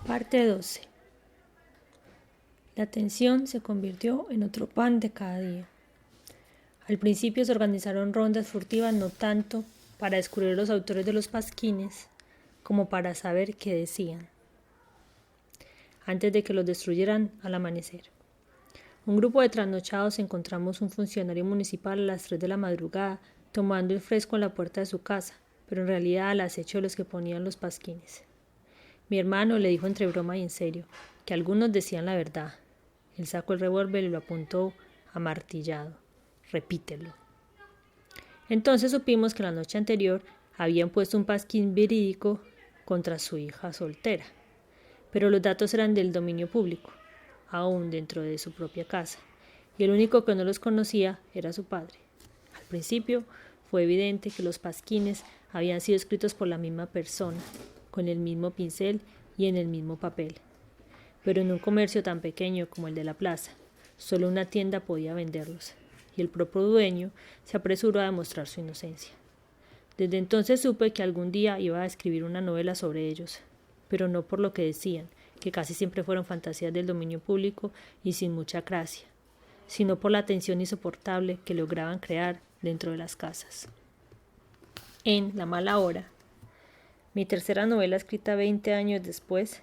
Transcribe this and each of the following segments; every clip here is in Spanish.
Parte 12. La tensión se convirtió en otro pan de cada día. Al principio se organizaron rondas furtivas no tanto para descubrir los autores de los pasquines como para saber qué decían, antes de que los destruyeran al amanecer. Un grupo de trasnochados encontramos un funcionario municipal a las 3 de la madrugada tomando el fresco en la puerta de su casa, pero en realidad al acecho de los que ponían los pasquines. Mi hermano le dijo entre broma y en serio que algunos decían la verdad. Él sacó el revólver y lo apuntó amartillado. Repítelo. Entonces supimos que la noche anterior habían puesto un pasquín verídico contra su hija soltera, pero los datos eran del dominio público, aún dentro de su propia casa, y el único que no los conocía era su padre. Al principio fue evidente que los pasquines habían sido escritos por la misma persona, con el mismo pincel y en el mismo papel. Pero en un comercio tan pequeño como el de la plaza, solo una tienda podía venderlos, y el propio dueño se apresuró a demostrar su inocencia. Desde entonces supe que algún día iba a escribir una novela sobre ellos, pero no por lo que decían, que casi siempre fueron fantasías del dominio público y sin mucha gracia, sino por la tensión insoportable que lograban crear dentro de las casas. En La mala hora, mi tercera novela escrita 20 años después,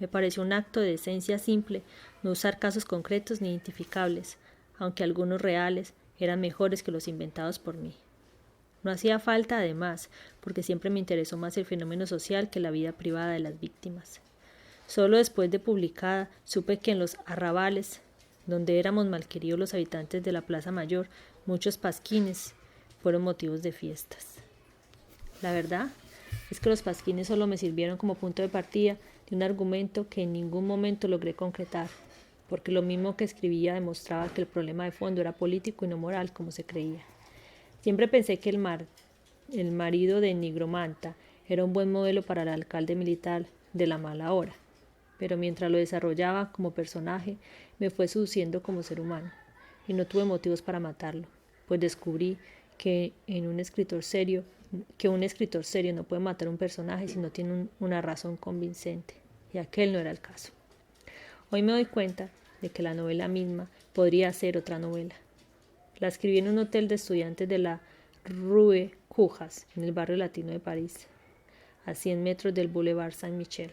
me pareció un acto de decencia simple no usar casos concretos ni identificables, aunque algunos reales eran mejores que los inventados por mí. No hacía falta, además, porque siempre me interesó más el fenómeno social que la vida privada de las víctimas. Solo después de publicada supe que en los arrabales, donde éramos malqueridos los habitantes de la Plaza Mayor, muchos pasquines fueron motivos de fiestas. La verdad es que los pasquines solo me sirvieron como punto de partida de un argumento que en ningún momento logré concretar, porque lo mismo que escribía demostraba que el problema de fondo era político y no moral, como se creía. Siempre pensé que el marido de Nigromanta era un buen modelo para el alcalde militar de La mala hora, pero mientras lo desarrollaba como personaje, me fue seduciendo como ser humano, y no tuve motivos para matarlo, pues descubrí que un escritor serio no puede matar a un personaje si no tiene una razón convincente, y aquel no era el caso. Hoy me doy cuenta de que la novela misma podría ser otra novela. La escribí en un hotel de estudiantes de la Rue Cujas, en el barrio latino de París, a 100 metros del Boulevard Saint-Michel,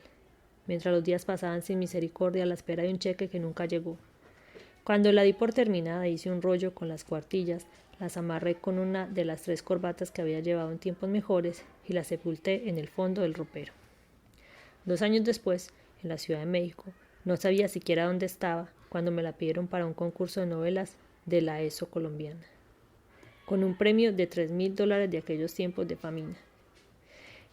mientras los días pasaban sin misericordia a la espera de un cheque que nunca llegó. Cuando la di por terminada, hice un rollo con las cuartillas, las amarré con una de las 3 corbatas que había llevado en tiempos mejores y las sepulté en el fondo del ropero. 2 años después, en la Ciudad de México, no sabía siquiera dónde estaba cuando me la pidieron para un concurso de novelas de la ESO colombiana, con un premio de $3,000 de aquellos tiempos de famina.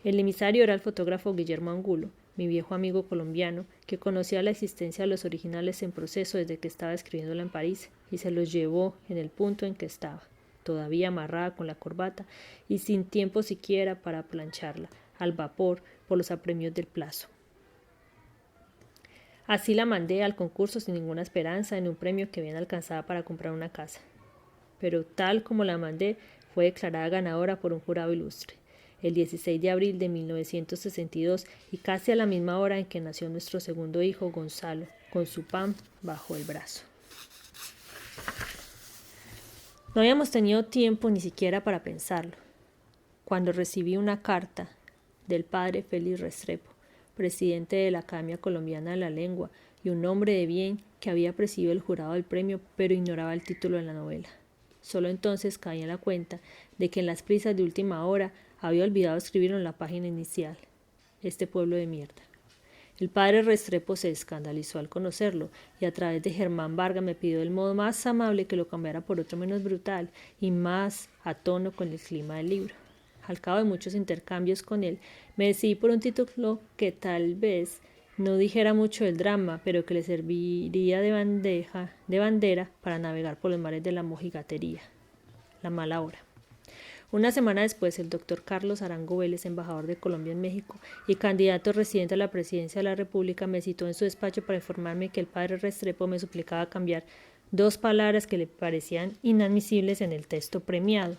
El emisario era el fotógrafo Guillermo Angulo, mi viejo amigo colombiano, que conocía la existencia de los originales en proceso desde que estaba escribiéndola en París, y se los llevó en el punto en que estaba, todavía amarrada con la corbata y sin tiempo siquiera para plancharla al vapor por los apremios del plazo. Así la mandé al concurso sin ninguna esperanza en un premio que bien alcanzaba para comprar una casa. Pero tal como la mandé, fue declarada ganadora por un jurado ilustre, el 16 de abril de 1962 y casi a la misma hora en que nació nuestro segundo hijo, Gonzalo, con su pan bajo el brazo. No habíamos tenido tiempo ni siquiera para pensarlo, cuando recibí una carta del padre Félix Restrepo, presidente de la Academia Colombiana de la Lengua y un hombre de bien que había presidido el jurado del premio, pero ignoraba el título de la novela. Solo entonces caí en la cuenta de que en las prisas de última hora había olvidado escribirlo en la página inicial. Este pueblo de mierda. El padre Restrepo se escandalizó al conocerlo y a través de Germán Vargas me pidió del modo más amable que lo cambiara por otro menos brutal y más a tono con el clima del libro. Al cabo de muchos intercambios con él, me decidí por un título que tal vez no dijera mucho del drama, pero que le serviría de bandera para navegar por los mares de la mojigatería. La mala hora. Una semana después, el doctor Carlos Arango Vélez, embajador de Colombia en México y candidato residente a la presidencia de la República, me citó en su despacho para informarme que el padre Restrepo me suplicaba cambiar 2 palabras que le parecían inadmisibles en el texto premiado: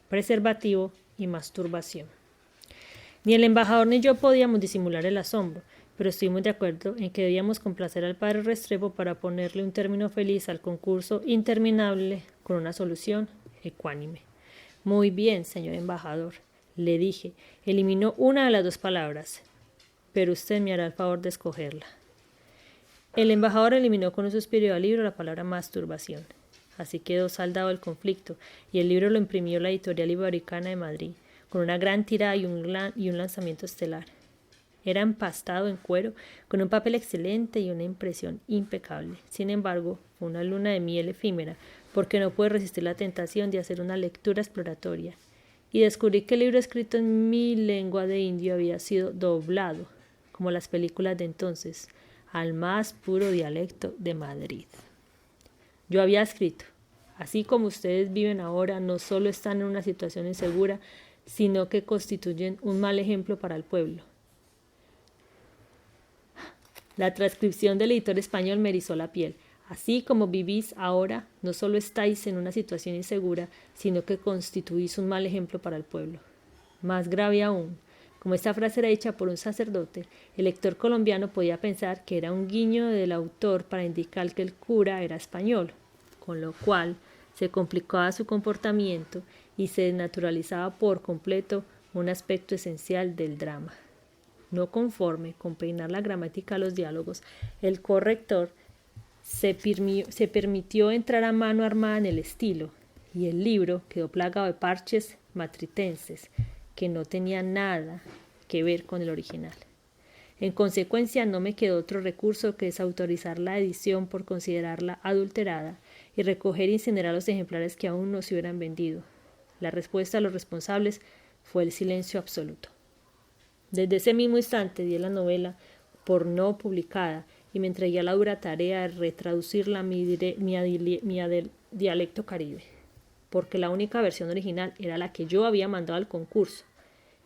preservativo y masturbación. Ni el embajador ni yo podíamos disimular el asombro, pero estuvimos de acuerdo en que debíamos complacer al padre Restrepo para ponerle un término feliz al concurso interminable con una solución ecuánime. Muy bien, señor embajador, le dije, eliminó una de las dos palabras, pero usted me hará el favor de escogerla. El embajador eliminó con un suspiro al libro la palabra masturbación. Así quedó saldado el conflicto, y el libro lo imprimió la editorial iberoamericana de Madrid, con una gran tirada y un lanzamiento estelar. Era empastado en cuero, con un papel excelente y una impresión impecable. Sin embargo, fue una luna de miel efímera, porque no pude resistir la tentación de hacer una lectura exploratoria, y descubrí que el libro escrito en mi lengua de indio había sido doblado, como las películas de entonces, al más puro dialecto de Madrid. Yo había escrito: así como ustedes viven ahora, no solo están en una situación insegura, sino que constituyen un mal ejemplo para el pueblo. La transcripción del editor español me erizó la piel. Así como vivís ahora, no solo estáis en una situación insegura, sino que constituís un mal ejemplo para el pueblo. Más grave aún, como esta frase era hecha por un sacerdote, el lector colombiano podía pensar que era un guiño del autor para indicar que el cura era español, con lo cual se complicaba su comportamiento y se desnaturalizaba por completo un aspecto esencial del drama. No conforme con peinar la gramática a los diálogos, el corrector se permitió entrar a mano armada en el estilo, y el libro quedó plagado de parches matritenses que no tenían nada que ver con el original. En consecuencia, no me quedó otro recurso que desautorizar la edición por considerarla adulterada y recoger e incinerar los ejemplares que aún no se hubieran vendido. La respuesta a los responsables fue el silencio absoluto. Desde ese mismo instante di la novela por no publicada y me entregué a la dura tarea de retraducirla a mi dialecto caribe, porque la única versión original era la que yo había mandado al concurso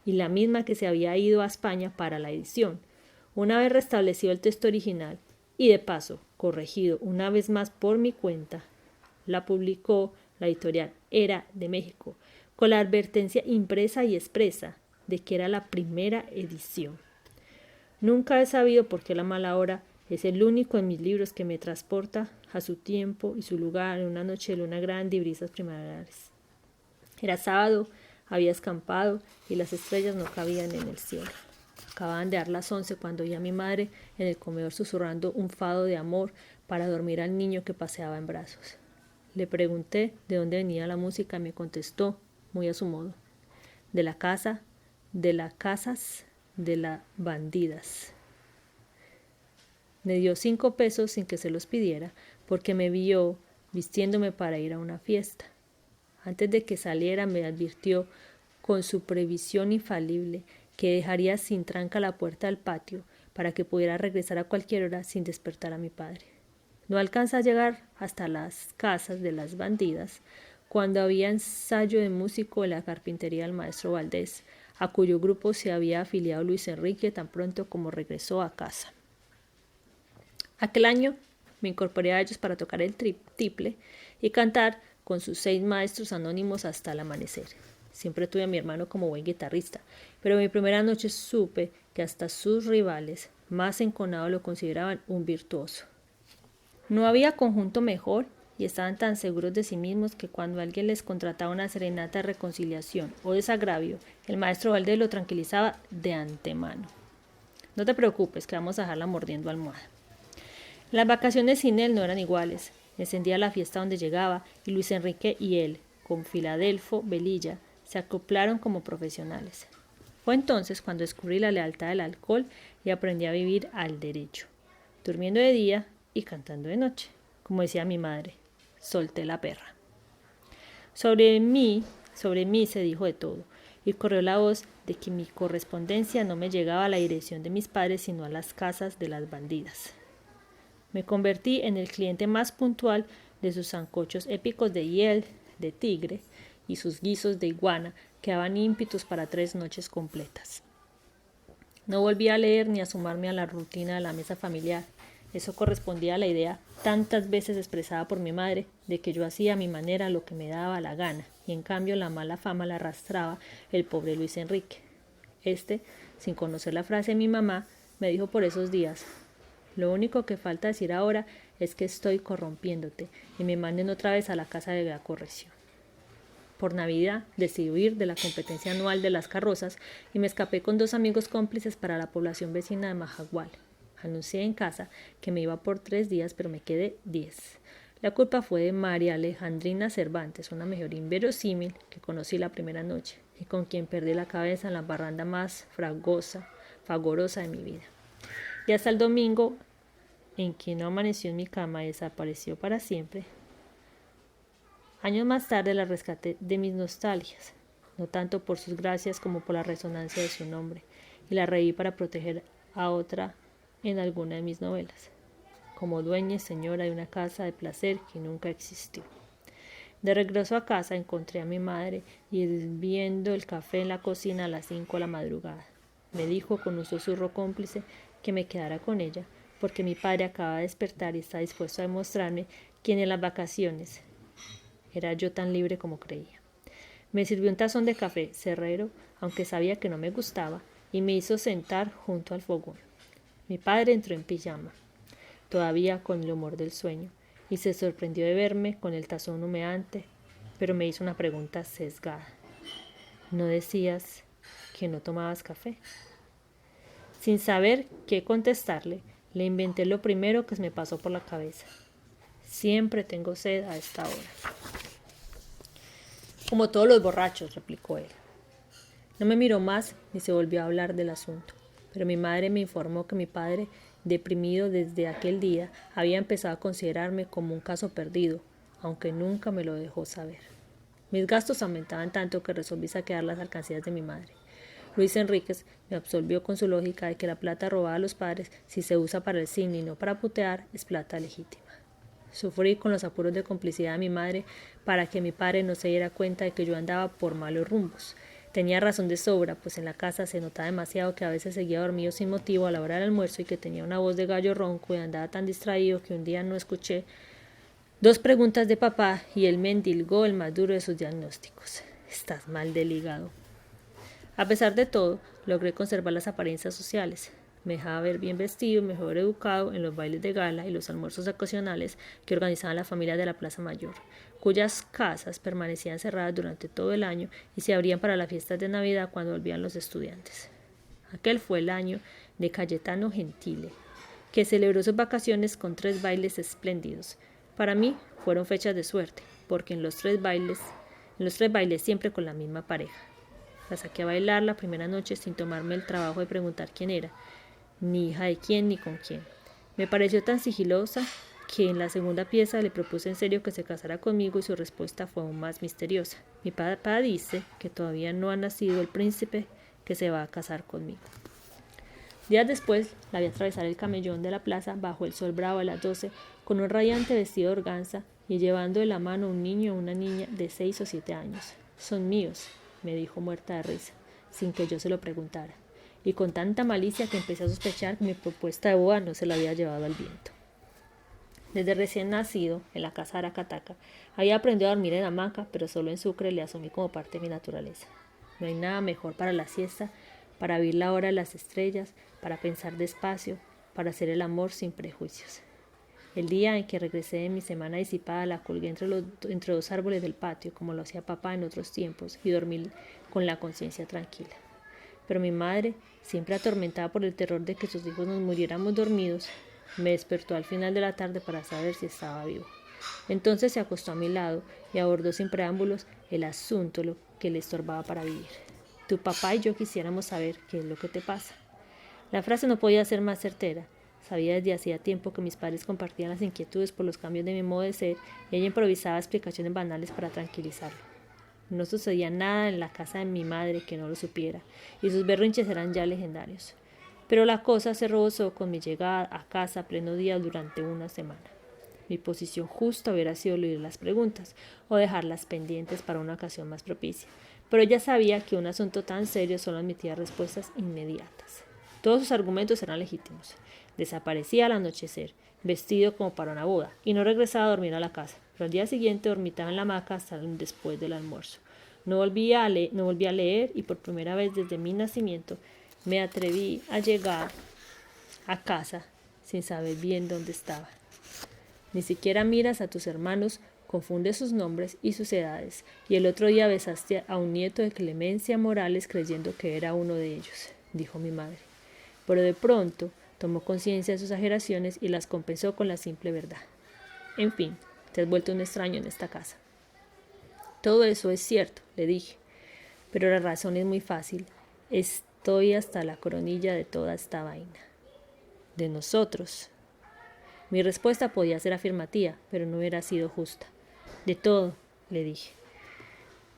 y la misma que se había ido a España para la edición. Una vez restablecido el texto original y de paso corregido una vez más por mi cuenta, la publicó la editorial Era de México, con la advertencia impresa y expresa de que era la primera edición. Nunca he sabido por qué la mala hora es el único en mis libros que me transporta a su tiempo y su lugar en una noche de luna grande y brisas primaverales. Era sábado, había escampado y las estrellas no cabían en el cielo. Acababan de dar las 11 cuando oí a mi madre en el comedor susurrando un fado de amor para dormir al niño que paseaba en brazos. Le pregunté de dónde venía la música y me contestó, muy a su modo: de la casa, de las casas, de las bandidas. Me dio 5 pesos sin que se los pidiera, porque me vio vistiéndome para ir a una fiesta. Antes de que saliera me advirtió, con su previsión infalible, que dejaría sin tranca la puerta del patio para que pudiera regresar a cualquier hora sin despertar a mi padre. No alcanza a llegar hasta las casas de las bandidas cuando había ensayo de músico en la carpintería del maestro Valdés, a cuyo grupo se había afiliado Luis Enrique tan pronto como regresó a casa. Aquel año me incorporé a ellos para tocar el tiple y cantar con sus 6 maestros anónimos hasta el amanecer. Siempre tuve a mi hermano como buen guitarrista, pero mi primera noche supe que hasta sus rivales más enconados lo consideraban un virtuoso. No había conjunto mejor y estaban tan seguros de sí mismos que cuando alguien les contrataba una serenata de reconciliación o desagravio, el maestro Valdés lo tranquilizaba de antemano. No te preocupes, que vamos a dejarla mordiendo almohada. Las vacaciones sin él no eran iguales. Encendía la fiesta donde llegaba y Luis Enrique y él, con Filadelfo Velilla, se acoplaron como profesionales. Fue entonces cuando descubrí la lealtad del alcohol y aprendí a vivir al derecho, durmiendo de día y cantando de noche. Como decía mi madre, solté la perra. Sobre mí se dijo de todo, y corrió la voz de que mi correspondencia no me llegaba a la dirección de mis padres, sino a las casas de las bandidas. Me convertí en el cliente más puntual de sus sancochos épicos de hiel, de tigre, y sus guisos de iguana que daban ímpetus para 3 noches completas. No volví a leer ni a sumarme a la rutina de la mesa familiar. Eso correspondía a la idea tantas veces expresada por mi madre de que yo hacía a mi manera lo que me daba la gana, y en cambio la mala fama la arrastraba el pobre Luis Enrique. Sin conocer la frase de mi mamá, me dijo por esos días: lo único que falta decir ahora es que estoy corrompiéndote y me manden otra vez a la casa de la corrección. Por Navidad decidí huir de la competencia anual de las carrozas y me escapé con 2 amigos cómplices para la población vecina de Majagual. Anuncié en casa que me iba por 3 días, pero me quedé 10. La culpa fue de María Alejandrina Cervantes, una mujer inverosímil que conocí la primera noche y con quien perdí la cabeza en la barranda más fragorosa de mi vida. Y hasta el domingo, en que no amaneció en mi cama y desapareció para siempre, años más tarde la rescaté de mis nostalgias, no tanto por sus gracias como por la resonancia de su nombre, y la reí para proteger a otra en alguna de mis novelas, como dueña y señora de una casa de placer que nunca existió. De regreso a casa encontré a mi madre hirviendo el café en la cocina a las 5 de la madrugada. Me dijo con un susurro cómplice que me quedara con ella, porque mi padre acaba de despertar y está dispuesto a demostrarme que en las vacaciones era yo tan libre como creía. Me sirvió un tazón de café cerrero, aunque sabía que no me gustaba, y me hizo sentar junto al fogón. Mi padre entró en pijama, todavía con el humor del sueño, y se sorprendió de verme con el tazón humeante, pero me hizo una pregunta sesgada. ¿No decías que no tomabas café? Sin saber qué contestarle, le inventé lo primero que se me pasó por la cabeza. Siempre tengo sed a esta hora. Como todos los borrachos, replicó él. No me miró más ni se volvió a hablar del asunto, pero mi madre me informó que mi padre, deprimido desde aquel día, había empezado a considerarme como un caso perdido, aunque nunca me lo dejó saber. Mis gastos aumentaban tanto que resolví saquear las alcancías de mi madre. Luis Enríquez me absolvió con su lógica de que la plata robada a los padres, si se usa para el cine y no para putear, es plata legítima. Sufrí con los apuros de complicidad de mi madre para que mi padre no se diera cuenta de que yo andaba por malos rumbos. Tenía razón de sobra, pues en la casa se notaba demasiado que a veces seguía dormido sin motivo a la hora del almuerzo y que tenía una voz de gallo ronco y andaba tan distraído que un día no escuché 2 preguntas de papá y él me endilgó el más duro de sus diagnósticos. Estás mal del hígado. A pesar de todo, logré conservar las apariencias sociales. Me dejaba ver bien vestido y mejor educado en los bailes de gala y los almuerzos ocasionales que organizaban las familias de la Plaza Mayor, cuyas casas permanecían cerradas durante todo el año y se abrían para las fiestas de Navidad cuando volvían los estudiantes. Aquel fue el año de Cayetano Gentile, que celebró sus vacaciones con 3 bailes espléndidos. Para mí fueron fechas de suerte, porque en los tres bailes siempre con la misma pareja. La saqué a bailar la primera noche sin tomarme el trabajo de preguntar quién era, ni hija de quién ni con quién. Me pareció tan sigilosa que en la segunda pieza le propuse en serio que se casara conmigo y su respuesta fue aún más misteriosa. Mi papá dice que todavía no ha nacido el príncipe que se va a casar conmigo. Días después la vi atravesar el camellón de la plaza bajo el sol bravo a las 12 con un radiante vestido de organza y llevando de la mano un niño o una niña de 6 o 7 años. Son míos, me dijo muerta de risa, sin que yo se lo preguntara, y con tanta malicia que empecé a sospechar que mi propuesta de boda no se la había llevado al viento. Desde recién nacido, en la casa de Aracataca, había aprendido a dormir en hamaca, pero solo en Sucre le asumí como parte de mi naturaleza. No hay nada mejor para la siesta, para vivir la hora de las estrellas, para pensar despacio, para hacer el amor sin prejuicios. El día en que regresé de mi semana disipada la colgué entre 2 árboles del patio, como lo hacía papá en otros tiempos, y dormí con la conciencia tranquila. Pero mi madre, siempre atormentada por el terror de que sus hijos nos muriéramos dormidos, me despertó al final de la tarde para saber si estaba vivo. Entonces se acostó a mi lado y abordó sin preámbulos el asunto que le estorbaba para vivir. Tu papá y yo quisiéramos saber qué es lo que te pasa. La frase no podía ser más certera. Sabía desde hacía tiempo que mis padres compartían las inquietudes por los cambios de mi modo de ser y ella improvisaba explicaciones banales para tranquilizarlo. No sucedía nada en la casa de mi madre que no lo supiera, y sus berrinches eran ya legendarios. Pero la cosa se rebosó con mi llegada a casa a pleno día durante una semana. Mi posición justa hubiera sido leer las preguntas o dejarlas pendientes para una ocasión más propicia, pero ella sabía que un asunto tan serio solo admitía respuestas inmediatas. Todos sus argumentos eran legítimos. Desaparecía al anochecer, vestido como para una boda, y no regresaba a dormir a la casa, pero al día siguiente dormitaba en la hamaca hasta después del almuerzo. No volví a leer y por primera vez desde mi nacimiento me atreví a llegar a casa sin saber bien dónde estaba. Ni siquiera miras a tus hermanos, confundes sus nombres y sus edades, y el otro día besaste a un nieto de Clemencia Morales creyendo que era uno de ellos, dijo mi madre. Pero de pronto tomó conciencia de sus exageraciones y las compensó con la simple verdad. En fin, te has vuelto un extraño en esta casa. Todo eso es cierto, le dije, pero la razón es muy fácil. Estoy hasta la coronilla de toda esta vaina. De nosotros. Mi respuesta podía ser afirmativa, pero no hubiera sido justa. De todo, le dije.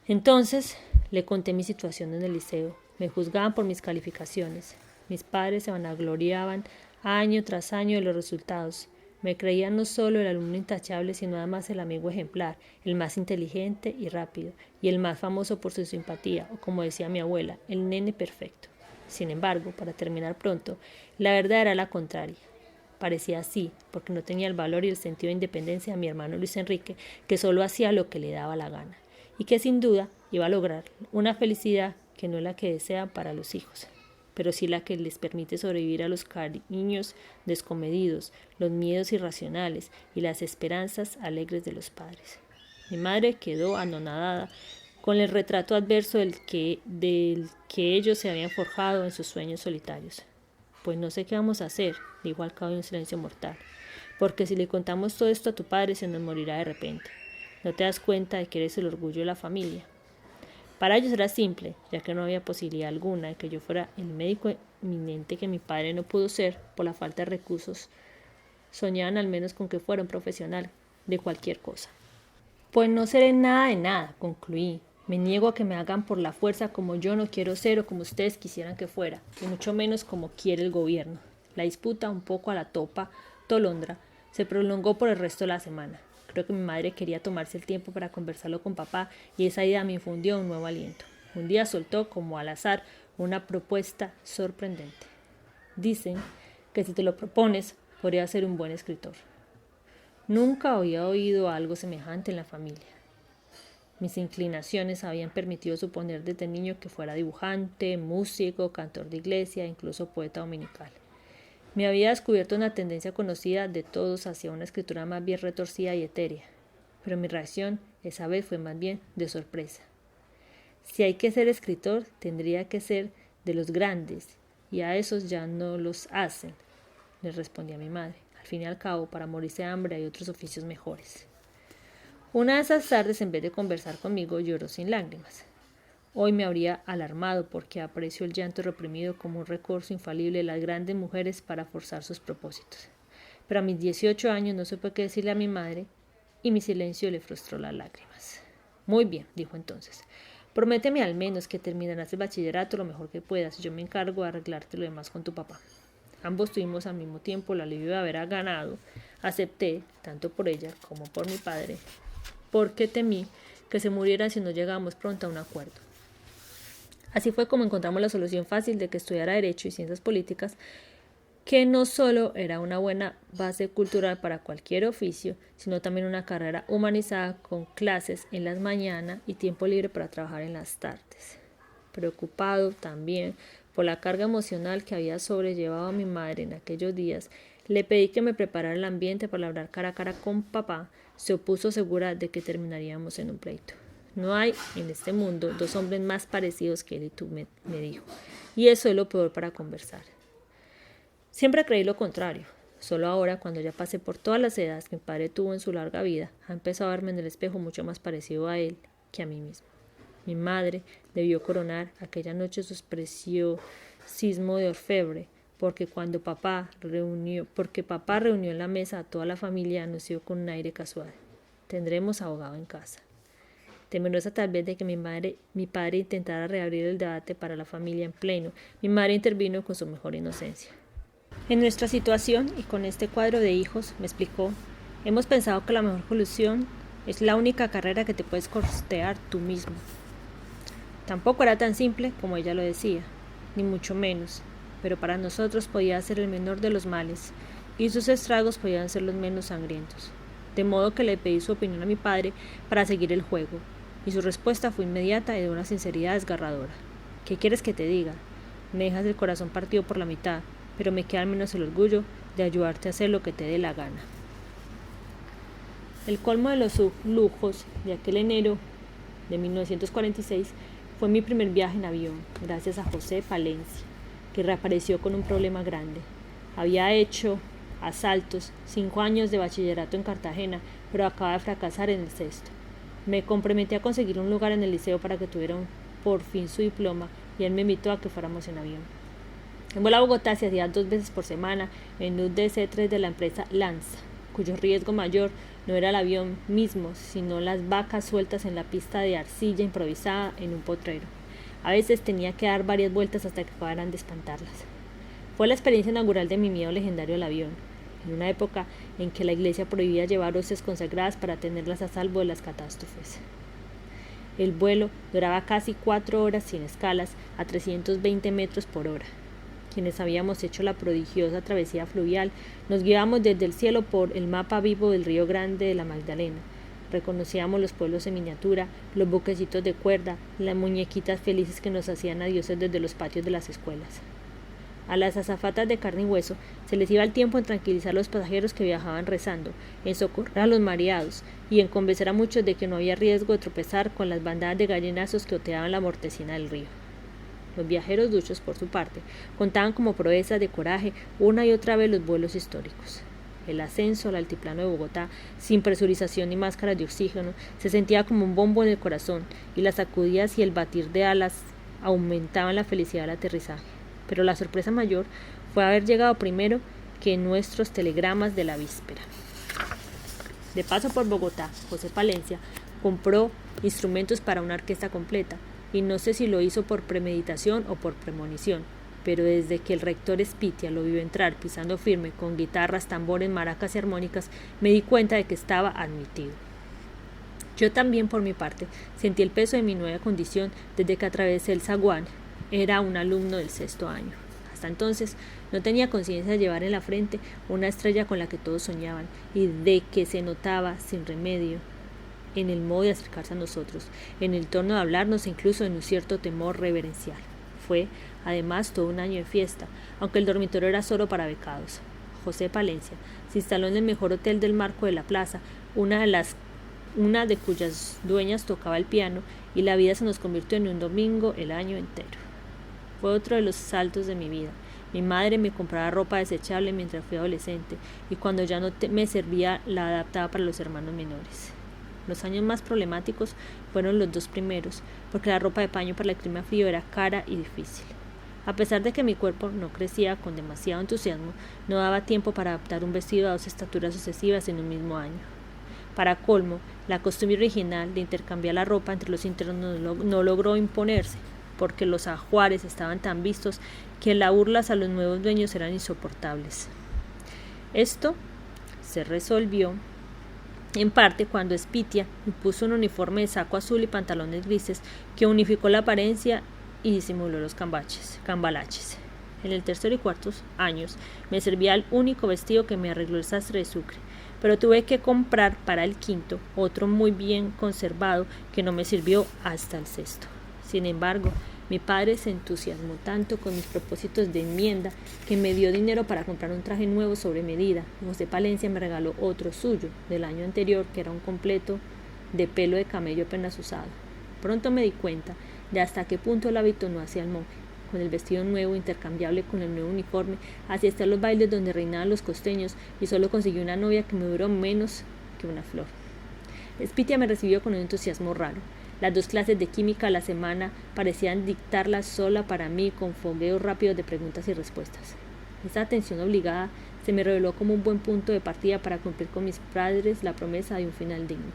Entonces le conté mi situación en el liceo. Me juzgaban por mis calificaciones. Mis padres se vanagloriaban año tras año de los resultados. Me creían no solo el alumno intachable, sino además el amigo ejemplar, el más inteligente y rápido, y el más famoso por su simpatía, o como decía mi abuela, el nene perfecto. Sin embargo, para terminar pronto, la verdad era la contraria. Parecía así, porque no tenía el valor y el sentido de independencia de mi hermano Luis Enrique, que solo hacía lo que le daba la gana, y que sin duda iba a lograr una felicidad que no es la que desean para los hijos, pero sí la que les permite sobrevivir a los cariños descomedidos, los miedos irracionales y las esperanzas alegres de los padres. Mi madre quedó anonadada con el retrato adverso del que ellos se habían forjado en sus sueños solitarios. Pues no sé qué vamos a hacer, dijo al cabo de un silencio mortal, porque si le contamos todo esto a tu padre se nos morirá de repente. ¿No te das cuenta de que eres el orgullo de la familia? Para ellos era simple, ya que no había posibilidad alguna de que yo fuera el médico eminente que mi padre no pudo ser por la falta de recursos. Soñaban al menos con que fuera un profesional de cualquier cosa. Pues no seré nada de nada, concluí. Me niego a que me hagan por la fuerza como yo no quiero ser o como ustedes quisieran que fuera, y mucho menos como quiere el gobierno. La disputa, un poco a la topa tolondra, se prolongó por el resto de la semana. Creo que mi madre quería tomarse el tiempo para conversarlo con papá y esa idea me infundió un nuevo aliento. Un día soltó, como al azar, una propuesta sorprendente. Dicen que si te lo propones, podrías ser un buen escritor. Nunca había oído algo semejante en la familia. Mis inclinaciones habían permitido suponer desde niño que fuera dibujante, músico, cantor de iglesia, incluso poeta dominical. Me había descubierto una tendencia conocida de todos hacia una escritura más bien retorcida y etérea, pero mi reacción esa vez fue más bien de sorpresa. Si hay que ser escritor, tendría que ser de los grandes, y a esos ya no los hacen, le respondí a mi madre. Al fin y al cabo, para morirse de hambre hay otros oficios mejores. Una de esas tardes, en vez de conversar conmigo, lloró sin lágrimas. Hoy me habría alarmado porque aprecio el llanto reprimido como un recurso infalible de las grandes mujeres para forzar sus propósitos. Pero a mis 18 años no supe qué decirle a mi madre y mi silencio le frustró las lágrimas. Muy bien, dijo entonces. Prométeme al menos que terminarás el bachillerato lo mejor que puedas y yo me encargo de arreglarte lo demás con tu papá. Ambos tuvimos al mismo tiempo el alivio de haber ganado. Acepté, tanto por ella como por mi padre, porque temí que se murieran si no llegábamos pronto a un acuerdo. Así fue como encontramos la solución fácil de que estudiara Derecho y Ciencias Políticas, que no solo era una buena base cultural para cualquier oficio, sino también una carrera humanizada con clases en las mañanas y tiempo libre para trabajar en las tardes. Preocupado también por la carga emocional que había sobrellevado a mi madre en aquellos días, le pedí que me preparara el ambiente para hablar cara a cara con papá. Se opuso segura de que terminaríamos en un pleito. No hay en este mundo dos hombres más parecidos que él y tú, me dijo, y eso es lo peor para conversar. Siempre creí lo contrario. Solo ahora, cuando ya pasé por todas las edades que mi padre tuvo en su larga vida, ha empezado a verme en el espejo mucho más parecido a él que a mí mismo. Mi madre debió coronar aquella noche su preciosismo de orfebre, porque papá reunió en la mesa a toda la familia, anunció con un aire casual: tendremos abogado en casa. Temerosa tal vez de que mi padre intentara reabrir el debate para la familia en pleno, mi madre intervino con su mejor inocencia. En nuestra situación y con este cuadro de hijos, me explicó, hemos pensado que la mejor solución es la única carrera que te puedes costear tú mismo. Tampoco era tan simple como ella lo decía, ni mucho menos, pero para nosotros podía ser el menor de los males, y sus estragos podían ser los menos sangrientos. De modo que le pedí su opinión a mi padre para seguir el juego, y su respuesta fue inmediata y de una sinceridad desgarradora. ¿Qué quieres que te diga? Me dejas el corazón partido por la mitad. pero me queda al menos el orgullo de ayudarte a hacer lo que te dé la gana. El colmo de los lujos de aquel enero de 1946 fue mi primer viaje en avión, gracias a José Palencia, que reapareció con un problema grande. Había hecho asaltos, 5 años de bachillerato en Cartagena, pero acaba de fracasar en el sexto. Me comprometí a conseguir un lugar en el liceo para que tuviera por fin su diploma y él me invitó a que fuéramos en avión. En vuelo a Bogotá se hacía 2 veces por semana en un DC-3 de la empresa Lanza, cuyo riesgo mayor no era el avión mismo, sino las vacas sueltas en la pista de arcilla improvisada en un potrero. A veces tenía que dar varias vueltas hasta que acabaran de espantarlas. Fue la experiencia inaugural de mi miedo legendario al avión, en una época en que la iglesia prohibía llevar hostias consagradas para tenerlas a salvo de las catástrofes. El vuelo duraba casi 4 horas sin escalas a 320 metros por hora. Quienes habíamos hecho la prodigiosa travesía fluvial, nos guiábamos desde el cielo por el mapa vivo del Río Grande de la Magdalena. Reconocíamos los pueblos en miniatura, los buquecitos de cuerda, las muñequitas felices que nos hacían adioses desde los patios de las escuelas. A las azafatas de carne y hueso se les iba el tiempo en tranquilizar a los pasajeros que viajaban rezando, en socorrer a los mareados y en convencer a muchos de que no había riesgo de tropezar con las bandadas de gallinazos que oteaban la mortecina del río. Los viajeros duchos, por su parte, contaban como proezas de coraje una y otra vez los vuelos históricos. El ascenso al altiplano de Bogotá, sin presurización ni máscaras de oxígeno, se sentía como un bombo en el corazón, y las sacudidas y el batir de alas aumentaban la felicidad del aterrizaje. Pero la sorpresa mayor fue haber llegado primero que nuestros telegramas de la víspera. De paso por Bogotá, José Palencia compró instrumentos para una orquesta completa, y no sé si lo hizo por premeditación o por premonición, pero desde que el rector Espitia lo vio entrar pisando firme con guitarras, tambores, maracas y armónicas, me di cuenta de que estaba admitido. Yo también, por mi parte, sentí el peso de mi nueva condición desde que atravesé el zaguán. Era un alumno del 6º año. Hasta entonces no tenía conciencia de llevar en la frente una estrella con la que todos soñaban y de que se notaba sin remedio en el modo de acercarse a nosotros, en el tono de hablarnos e incluso en un cierto temor reverencial. Fue, además, todo un año de fiesta, aunque el dormitorio era solo para becados. José Palencia se instaló en el mejor hotel del marco de la plaza, una de cuyas dueñas tocaba el piano, y la vida se nos convirtió en un domingo el año entero. Fue otro de los saltos de mi vida. Mi madre me compraba ropa desechable mientras fui adolescente, y cuando ya no me servía la adaptaba para los hermanos menores. Los años más problemáticos fueron los 2 primeros, porque la ropa de paño para el clima frío era cara y difícil. A pesar de que mi cuerpo no crecía con demasiado entusiasmo, no daba tiempo para adaptar un vestido a 2 estaturas sucesivas en un mismo año. Para colmo, la costumbre original de intercambiar la ropa entre los internos no logró imponerse, porque los ajuares estaban tan vistos que las burlas a los nuevos dueños eran insoportables. Esto se resolvió en parte cuando Espitia impuso un uniforme de saco azul y pantalones grises que unificó la apariencia y disimuló los cambalaches. En el 3er y 4º años me servía el único vestido que me arregló el sastre de Sucre, pero tuve que comprar para el 5º otro muy bien conservado que no me sirvió hasta el 6º. Sin embargo, mi padre se entusiasmó tanto con mis propósitos de enmienda que me dio dinero para comprar un traje nuevo sobre medida. José Palencia me regaló otro suyo del año anterior, que era un completo de pelo de camello apenas usado. Pronto me di cuenta de hasta qué punto el hábito no hacía al monje. Con el vestido nuevo, intercambiable con el nuevo uniforme, asistí a los bailes donde reinaban los costeños y solo conseguí una novia que me duró menos que una flor. Espitia me recibió con un entusiasmo raro. Las 2 clases de química a la semana parecían dictarlas sola para mí con fogueos rápidos de preguntas y respuestas. Esa atención obligada se me reveló como un buen punto de partida para cumplir con mis padres la promesa de un final digno.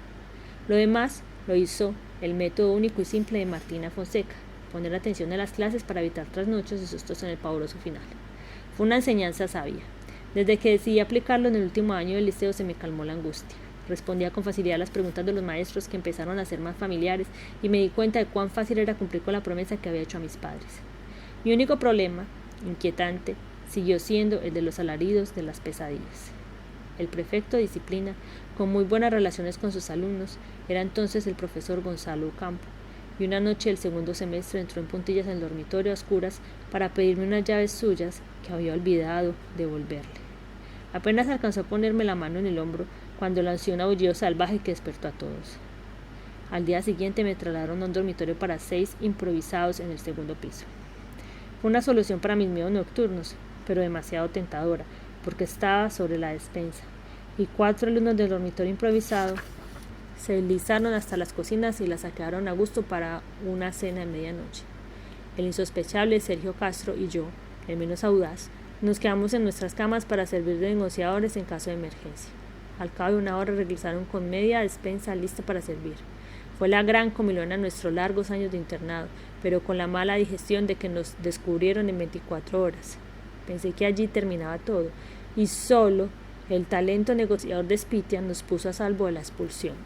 Lo demás lo hizo el método único y simple de Martina Fonseca, poner atención a las clases para evitar trasnochos y sustos en el pavoroso final. Fue una enseñanza sabia. Desde que decidí aplicarlo en el último año del liceo se me calmó la angustia. Respondía con facilidad a las preguntas de los maestros, que empezaron a ser más familiares, y me di cuenta de cuán fácil era cumplir con la promesa que había hecho a mis padres. Mi único problema, inquietante, siguió siendo el de los alaridos de las pesadillas. El prefecto de disciplina, con muy buenas relaciones con sus alumnos, era entonces el profesor Gonzalo Ocampo, y una noche del 2º semestre entró en puntillas en el dormitorio a oscuras para pedirme unas llaves suyas que había olvidado devolverle. Apenas alcanzó a ponerme la mano en el hombro cuando lanzó un aullido salvaje que despertó a todos. Al día siguiente me trasladaron a un dormitorio para 6 improvisados en el segundo piso. Fue una solución para mis miedos nocturnos, pero demasiado tentadora, porque estaba sobre la despensa, y 4 alumnos del dormitorio improvisado se deslizaron hasta las cocinas y las saquearon a gusto para una cena de medianoche. El insospechable Sergio Castro y yo, el menos audaz, nos quedamos en nuestras camas para servir de negociadores en caso de emergencia. Al cabo de una hora regresaron con media despensa lista para servir. Fue la gran comilona en nuestros largos años de internado, pero con la mala digestión de que nos descubrieron en 24 horas. Pensé que allí terminaba todo, y solo el talento negociador de Spitia nos puso a salvo de la expulsión.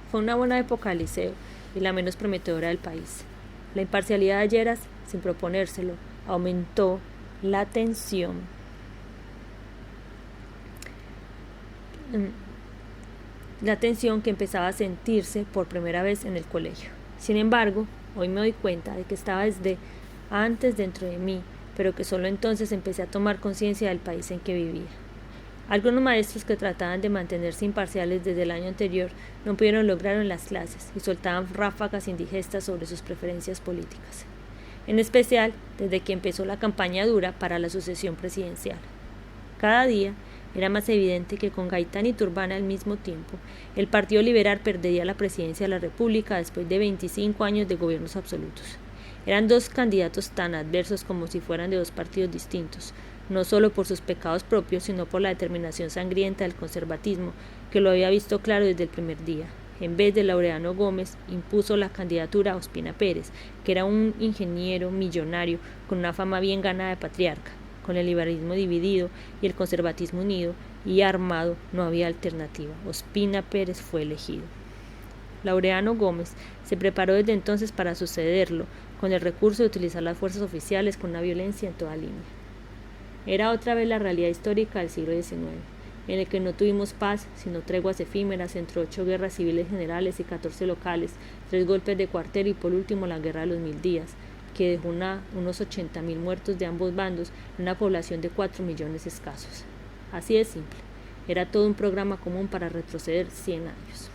Fue una buena época del liceo, y la menos prometedora del país. La imparcialidad de Lleras, sin proponérselo, aumentó la tensión. La tensión que empezaba a sentirse por primera vez en el colegio. Sin embargo, hoy me doy cuenta de que estaba desde antes dentro de mí, pero que solo entonces empecé a tomar conciencia del país en que vivía. Algunos maestros que trataban de mantenerse imparciales desde el año anterior no pudieron lograrlo en las clases y soltaban ráfagas indigestas sobre sus preferencias políticas, en especial desde que empezó la campaña dura para la sucesión presidencial. Cada día era más evidente que con Gaitán y Turbán al mismo tiempo, el Partido Liberal perdería la presidencia de la República después de 25 años de gobiernos absolutos. Eran 2 candidatos tan adversos como si fueran de 2 partidos distintos, no solo por sus pecados propios, sino por la determinación sangrienta del conservatismo, que lo había visto claro desde el primer día. En vez de Laureano Gómez, impuso la candidatura a Ospina Pérez, que era un ingeniero millonario con una fama bien ganada de patriarca. Con el liberalismo dividido y el conservatismo unido y armado, no había alternativa. Ospina Pérez fue elegido. Laureano Gómez se preparó desde entonces para sucederlo, con el recurso de utilizar las fuerzas oficiales con una violencia en toda línea. Era otra vez la realidad histórica del siglo XIX, en el que no tuvimos paz, sino treguas efímeras entre 8 guerras civiles generales y 14 locales, 3 golpes de cuartel y por último la Guerra de los 1000 días, que dejó unos 80.000 muertos de ambos bandos en una población de 4 millones escasos. Así de simple, era todo un programa común para retroceder 100 años.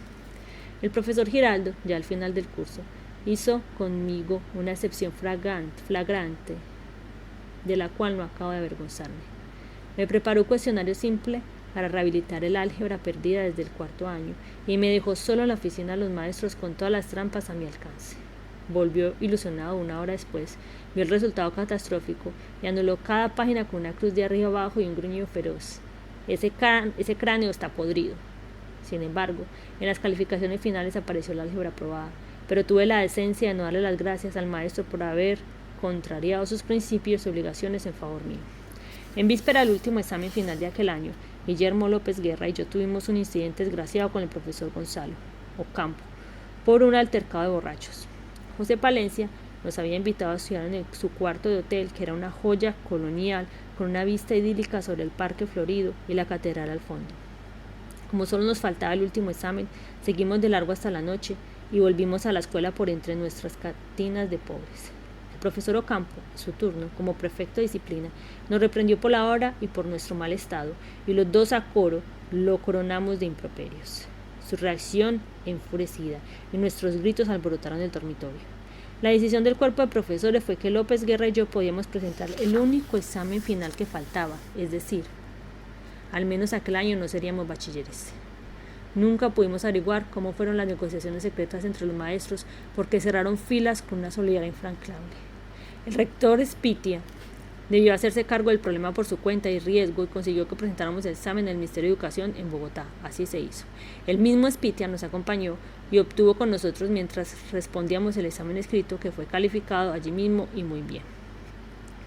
El profesor Giraldo, ya al final del curso, hizo conmigo una excepción flagrante, de la cual no acabo de avergonzarme. Me preparó un cuestionario simple para rehabilitar el álgebra perdida desde el 4º año y me dejó solo en la oficina de los maestros con todas las trampas a mi alcance. Volvió ilusionado 1 hora después, vio el resultado catastrófico y anuló cada página con una cruz de arriba abajo y un gruñido feroz. Ese cráneo está podrido. Sin embargo, en las calificaciones finales apareció la álgebra aprobada, pero tuve la decencia de no darle las gracias al maestro por haber contrariado sus principios y obligaciones en favor mío. En víspera del último examen final de aquel año, Guillermo López Guerra y yo tuvimos un incidente desgraciado con el profesor Gonzalo Ocampo por un altercado de borrachos. José Palencia nos había invitado a estudiar en su cuarto de hotel, que era una joya colonial con una vista idílica sobre el Parque Florido y la catedral al fondo. Como solo nos faltaba el último examen, seguimos de largo hasta la noche y volvimos a la escuela por entre nuestras cantinas de pobres. El profesor Ocampo, en su turno, como prefecto de disciplina, nos reprendió por la hora y por nuestro mal estado, y los 2 a coro lo coronamos de improperios. Su reacción enfurecida y nuestros gritos alborotaron el dormitorio. La decisión del cuerpo de profesores fue que López Guerra y yo podíamos presentar el único examen final que faltaba, es decir, al menos aquel año no seríamos bachilleres. Nunca pudimos averiguar cómo fueron las negociaciones secretas entre los maestros, porque cerraron filas con una solidaridad infranqueable. El rector Spitia debió hacerse cargo del problema por su cuenta y riesgo y consiguió que presentáramos el examen en el Ministerio de Educación en Bogotá. Así se hizo. El mismo Spitia nos acompañó y obtuvo con nosotros mientras respondíamos el examen escrito, que fue calificado allí mismo y muy bien.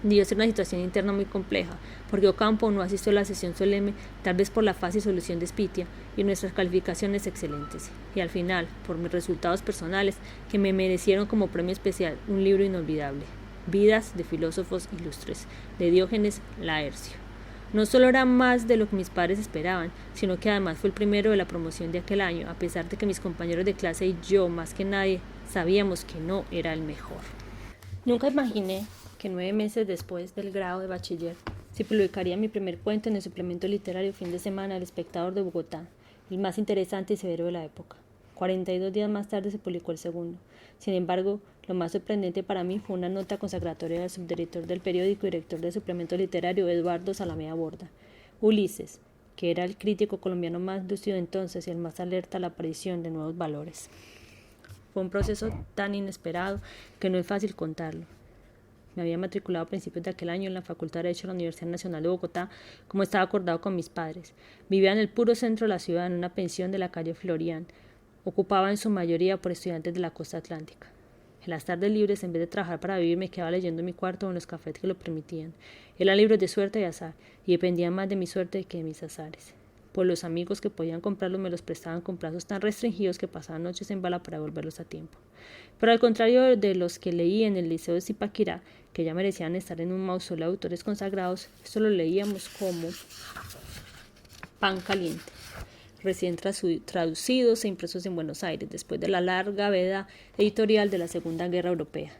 Debió ser una situación interna muy compleja, porque Ocampo no asistió a la sesión solemne, tal vez por la fácil solución de Spitia y nuestras calificaciones excelentes, y al final, por mis resultados personales, que me merecieron como premio especial un libro inolvidable, Vidas de filósofos ilustres, de Diógenes Laercio. No solo era más de lo que mis padres esperaban, sino que además fue el primero de la promoción de aquel año, a pesar de que mis compañeros de clase y yo, más que nadie, sabíamos que no era el mejor. Nunca imaginé que 9 meses después del grado de bachiller se publicaría mi primer cuento en el suplemento literario Fin de Semana del Espectador de Bogotá, el más interesante y severo de la época. 42 días más tarde se publicó el segundo. Sin embargo, lo más sorprendente para mí fue una nota consagratoria del subdirector del periódico y director del suplemento literario, Eduardo Salamea Borda. Ulises, que era el crítico colombiano más lúcido entonces y el más alerta a la aparición de nuevos valores. Fue un proceso tan inesperado que no es fácil contarlo. Me había matriculado a principios de aquel año en la Facultad de Derecho de la Universidad Nacional de Bogotá, como estaba acordado con mis padres. Vivía en el puro centro de la ciudad, en una pensión de la calle Florian, ocupada en su mayoría por estudiantes de la costa atlántica. En las tardes libres, en vez de trabajar para vivir, me quedaba leyendo en mi cuarto o en los cafés que lo permitían. Eran libros de suerte y azar, y dependían más de mi suerte que de mis azares. Pues los amigos que podían comprarlos me los prestaban con plazos tan restringidos que pasaban noches en bala para devolverlos a tiempo. Pero al contrario de los que leí en el Liceo de Zipaquirá, que ya merecían estar en un mausoleo de autores consagrados, esto lo leíamos como pan caliente, recién traducidos e impresos en Buenos Aires, después de la larga veda editorial de la Segunda Guerra Europea.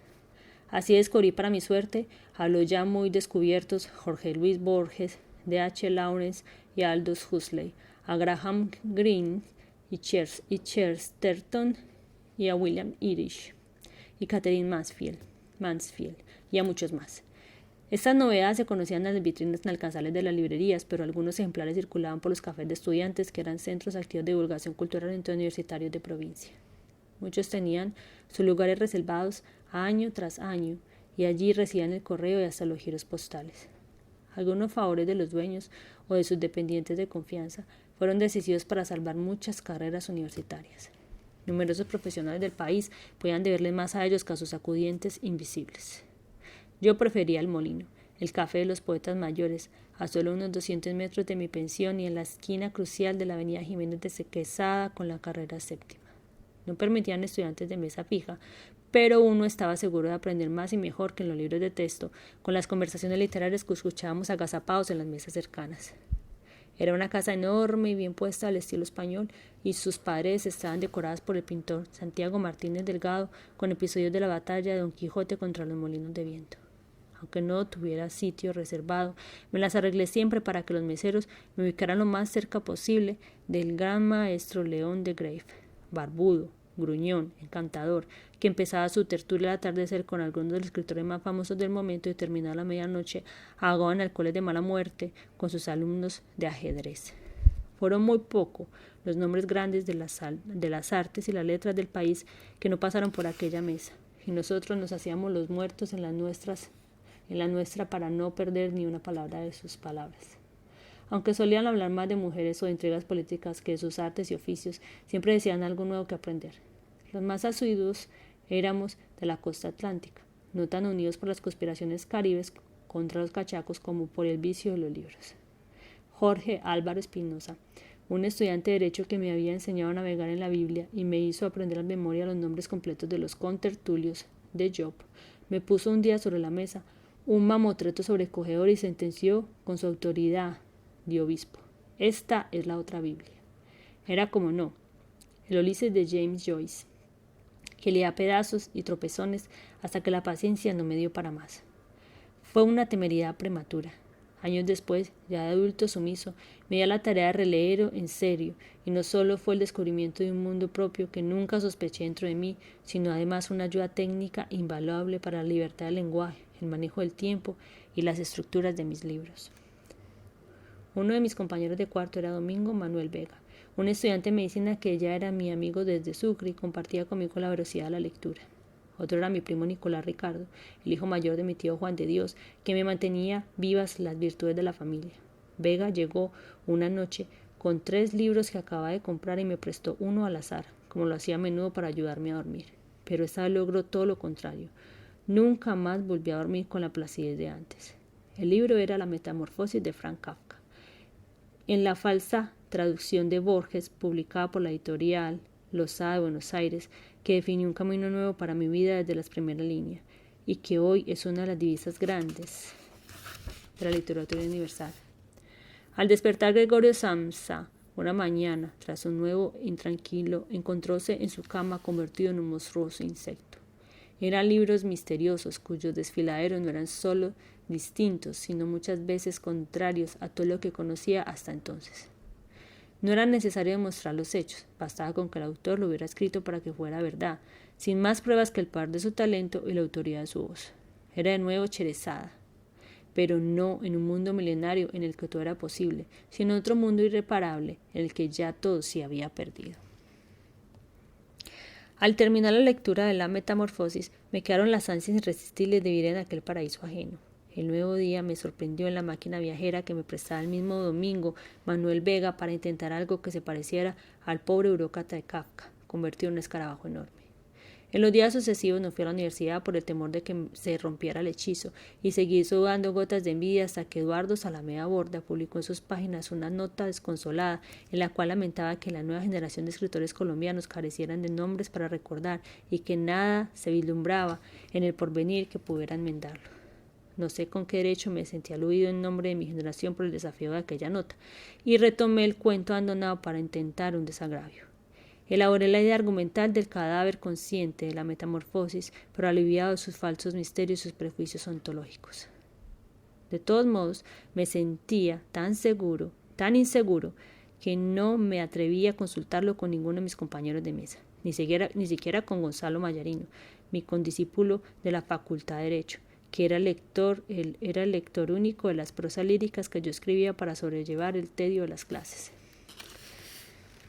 Así descubrí para mi suerte a los ya muy descubiertos Jorge Luis Borges, D.H. Lawrence y Aldous Huxley, a Graham Greene y Chesterton y a William Irish y Catherine Mansfield y a muchos más. Estas novedades se conocían en las vitrinas inalcanzables de las librerías, pero algunos ejemplares circulaban por los cafés de estudiantes, que eran centros activos de divulgación cultural entre universitarios de provincia. Muchos tenían sus lugares reservados año tras año, y allí recibían el correo y hasta los giros postales. Algunos favores de los dueños o de sus dependientes de confianza fueron decisivos para salvar muchas carreras universitarias. Numerosos profesionales del país podían deberle más a ellos que a sus acudientes invisibles. Yo prefería el Molino, el café de los poetas mayores, a solo unos 200 metros de mi pensión y en la esquina crucial de la avenida Jiménez de Quesada con la carrera séptima. No permitían estudiantes de mesa fija, pero uno estaba seguro de aprender más y mejor que en los libros de texto, con las conversaciones literarias que escuchábamos agazapados en las mesas cercanas. Era una casa enorme y bien puesta al estilo español, y sus paredes estaban decoradas por el pintor Santiago Martínez Delgado con episodios de la batalla de Don Quijote contra los molinos de viento. Aunque no tuviera sitio reservado, me las arreglé siempre para que los meseros me ubicaran lo más cerca posible del gran maestro León de Grave, barbudo, gruñón, encantador, que empezaba su tertulia al atardecer con algunos de los escritores más famosos del momento y terminaba a la medianoche ahogado en alcoholes de mala muerte con sus alumnos de ajedrez. Fueron muy poco los nombres grandes de las artes y las letras del país que no pasaron por aquella mesa, y nosotros nos hacíamos los muertos en la nuestra para no perder ni una palabra de sus palabras. Aunque solían hablar más de mujeres o de intrigas políticas que de sus artes y oficios, siempre decían algo nuevo que aprender. Los más asiduos éramos de la costa atlántica, no tan unidos por las conspiraciones caribes contra los cachacos como por el vicio de los libros. Jorge Álvaro Espinosa, un estudiante de Derecho que me había enseñado a navegar en la Biblia y me hizo aprender a memoria los nombres completos de los contertulios de Job, me puso un día sobre la mesa un mamotreto sobrecogedor y sentenció con su autoridad de obispo: esta es la otra Biblia. Era como no, el Ulises de James Joyce, que leía pedazos y tropezones hasta que la paciencia no me dio para más. Fue una temeridad prematura. Años después, ya de adulto sumiso, me di a la tarea de releer en serio, y no solo fue el descubrimiento de un mundo propio que nunca sospeché dentro de mí, sino además una ayuda técnica invaluable para la libertad del lenguaje, el manejo del tiempo y las estructuras de mis libros. Uno de mis compañeros de cuarto era Domingo Manuel Vega, un estudiante de medicina que ya era mi amigo desde Sucre y compartía conmigo la velocidad de la lectura. Otro era mi primo Nicolás Ricardo, el hijo mayor de mi tío Juan de Dios, que me mantenía vivas las virtudes de la familia. Vega llegó una noche con 3 libros que acababa de comprar y me prestó uno al azar, como lo hacía a menudo para ayudarme a dormir. Pero esta vez logró todo lo contrario. Nunca más volví a dormir con la placidez de antes. El libro era La Metamorfosis de Franz Kafka. En la falsa traducción de Borges, publicada por la editorial Losada de Buenos Aires, que definió un camino nuevo para mi vida desde las primeras líneas, y que hoy es una de las divisas grandes de la literatura universal. Al despertar Gregorio Samsa, una mañana, tras un nuevo intranquilo, encontróse en su cama convertido en un monstruoso insecto. Eran libros misteriosos cuyos desfiladeros no eran solo distintos, sino muchas veces contrarios a todo lo que conocía hasta entonces. No era necesario demostrar los hechos, bastaba con que el autor lo hubiera escrito para que fuera verdad, sin más pruebas que el poder de su talento y la autoridad de su voz. Era de nuevo Sherezada, pero no en un mundo milenario en el que todo era posible, sino en otro mundo irreparable en el que ya todo se había perdido. Al terminar la lectura de la Metamorfosis, me quedaron las ansias irresistibles de vivir en aquel paraíso ajeno. El nuevo día me sorprendió en la máquina viajera que me prestaba el mismo domingo Manuel Vega para intentar algo que se pareciera al pobre burócrata de Kafka, convertido en un escarabajo enorme. En los días sucesivos no fui a la universidad por el temor de que se rompiera el hechizo y seguí sudando gotas de envidia hasta que Eduardo Salamea Borda publicó en sus páginas una nota desconsolada en la cual lamentaba que la nueva generación de escritores colombianos carecieran de nombres para recordar y que nada se vislumbraba en el porvenir que pudiera enmendarlo. No sé con qué derecho me sentí aludido en nombre de mi generación por el desafío de aquella nota, y retomé el cuento abandonado para intentar un desagravio. Elaboré la idea argumental del cadáver consciente de la metamorfosis, pero aliviado de sus falsos misterios y sus prejuicios ontológicos. De todos modos, me sentía tan seguro, tan inseguro, que no me atreví a consultarlo con ninguno de mis compañeros de mesa, ni siquiera con Gonzalo Mayarino, mi condiscípulo de la Facultad de Derecho, que era el lector único de las prosas líricas que yo escribía para sobrellevar el tedio de las clases.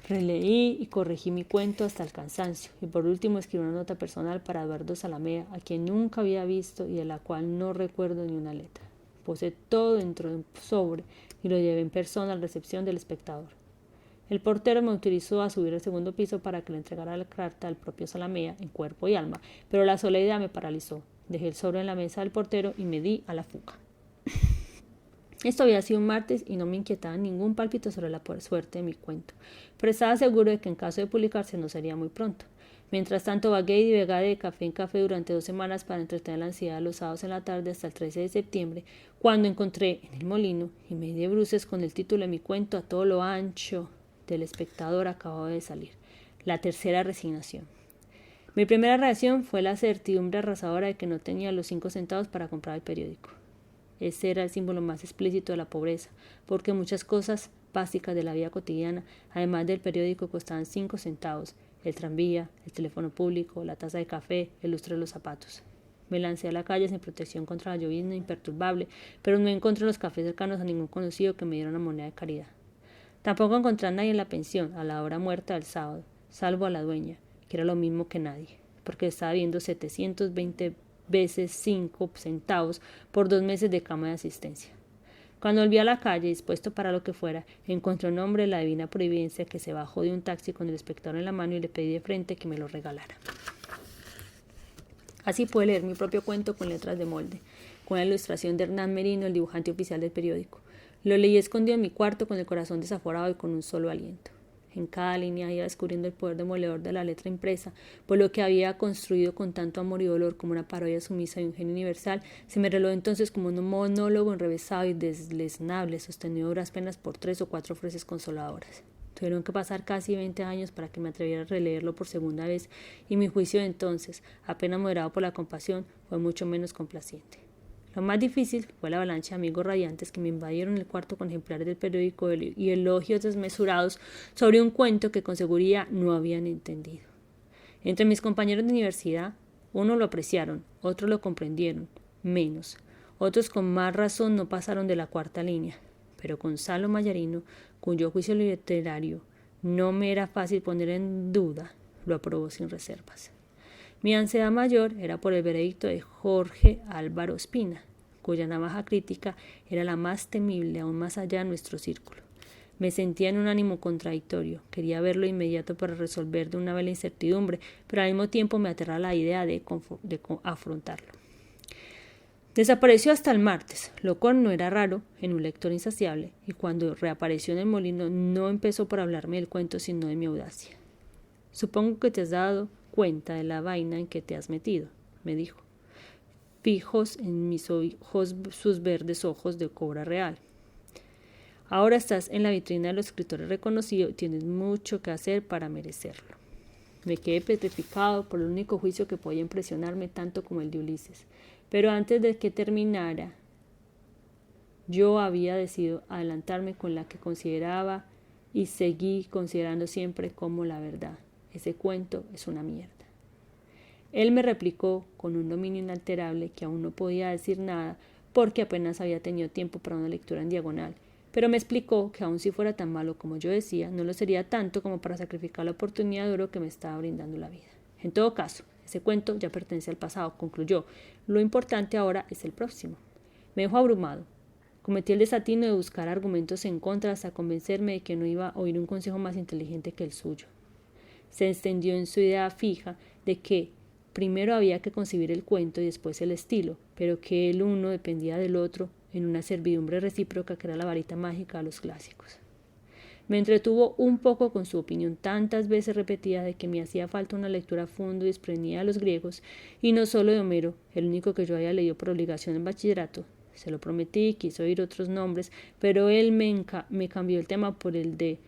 Releí y corregí mi cuento hasta el cansancio, y por último escribí una nota personal para Eduardo Salamea, a quien nunca había visto y de la cual no recuerdo ni una letra. Puse todo dentro de un sobre y lo llevé en persona a la recepción del Espectador. El portero me autorizó a subir al segundo piso para que le entregara la carta al propio Salamea en cuerpo y alma, pero la sola idea me paralizó. Dejé el sobre en la mesa del portero y me di a la fuga. Esto había sido un martes y no me inquietaba ningún pálpito sobre la suerte de mi cuento, pero estaba seguro de que en caso de publicarse no sería muy pronto. Mientras tanto vagué y divagué de café en café durante 2 semanas para entretener la ansiedad de los sábados en la tarde hasta el 13 de septiembre, cuando encontré en el molino, y me di de bruces con el título de mi cuento a todo lo ancho del Espectador acabado de salir, La tercera resignación. Mi primera reacción fue la certidumbre arrasadora de que no tenía los 5 centavos para comprar el periódico. Ese era el símbolo más explícito de la pobreza, porque muchas cosas básicas de la vida cotidiana, además del periódico, costaban 5 centavos, el tranvía, el teléfono público, la taza de café, el lustre de los zapatos. Me lancé a la calle sin protección contra la llovizna imperturbable, pero no encontré en los cafés cercanos a ningún conocido que me diera una moneda de caridad. Tampoco encontré a nadie en la pensión a la hora muerta del sábado, salvo a la dueña, que era lo mismo que nadie, porque estaba viendo 720 veces 5 centavos por 2 meses de cama de asistencia. Cuando volví a la calle, dispuesto para lo que fuera, encontré un hombre de la divina providencia que se bajó de un taxi con el Espectador en la mano y le pedí de frente que me lo regalara. Así pude leer mi propio cuento con letras de molde, con la ilustración de Hernán Merino, el dibujante oficial del periódico. Lo leí escondido en mi cuarto con el corazón desaforado y con un solo aliento. En cada línea iba descubriendo el poder demoledor de la letra impresa, por lo que había construido con tanto amor y dolor como una parodia sumisa de un genio universal, se me reveló entonces como un monólogo enrevesado y deleznable, sostenido a duras penas por 3 o 4 frases consoladoras. Tuvieron que pasar casi 20 años para que me atreviera a releerlo por segunda vez, y mi juicio de entonces, apenas moderado por la compasión, fue mucho menos complaciente. Lo más difícil fue la avalancha de amigos radiantes que me invadieron el cuarto con ejemplares del periódico y elogios desmesurados sobre un cuento que con seguridad no habían entendido. Entre mis compañeros de universidad, unos lo apreciaron, otros lo comprendieron, menos. Otros con más razón no pasaron de la 4ª línea. Pero Gonzalo Mayarino, cuyo juicio literario no me era fácil poner en duda, lo aprobó sin reservas. Mi ansiedad mayor era por el veredicto de Jorge Álvaro Espina, cuya navaja crítica era la más temible aún más allá de nuestro círculo. Me sentía en un ánimo contradictorio, quería verlo inmediato para resolver de una vez la incertidumbre, pero al mismo tiempo me aterraba la idea de afrontarlo. Desapareció hasta el martes, lo cual no era raro en un lector insaciable, y cuando reapareció en el molino no empezó por hablarme del cuento sino de mi audacia. Supongo que te has dado cuenta de la vaina en que te has metido, me dijo, fijos en mis ojos sus verdes ojos de cobra real. Ahora estás en la vitrina de los escritores reconocidos y tienes mucho que hacer para merecerlo. Me quedé petrificado por el único juicio que podía impresionarme tanto como el de Ulises. Pero antes de que terminara, yo había decidido adelantarme con la que consideraba y seguí considerando siempre como la verdad. Ese cuento es una mierda. Él me replicó con un dominio inalterable que aún no podía decir nada porque apenas había tenido tiempo para una lectura en diagonal, pero me explicó que aun si fuera tan malo como yo decía, no lo sería tanto como para sacrificar la oportunidad de oro que me estaba brindando la vida. En todo caso, ese cuento ya pertenece al pasado, concluyó. Lo importante ahora es el próximo. Me dejó abrumado. Cometí el desatino de buscar argumentos en contra hasta convencerme de que no iba a oír un consejo más inteligente que el suyo. Se extendió en su idea fija de que primero había que concebir el cuento y después el estilo, pero que el uno dependía del otro en una servidumbre recíproca que era la varita mágica de los clásicos. Me entretuvo un poco con su opinión tantas veces repetida de que me hacía falta una lectura a fondo y desprendida de los griegos, y no solo de Homero, el único que yo había leído por obligación en bachillerato. Se lo prometí, quiso oír otros nombres, pero él me cambió el tema por el de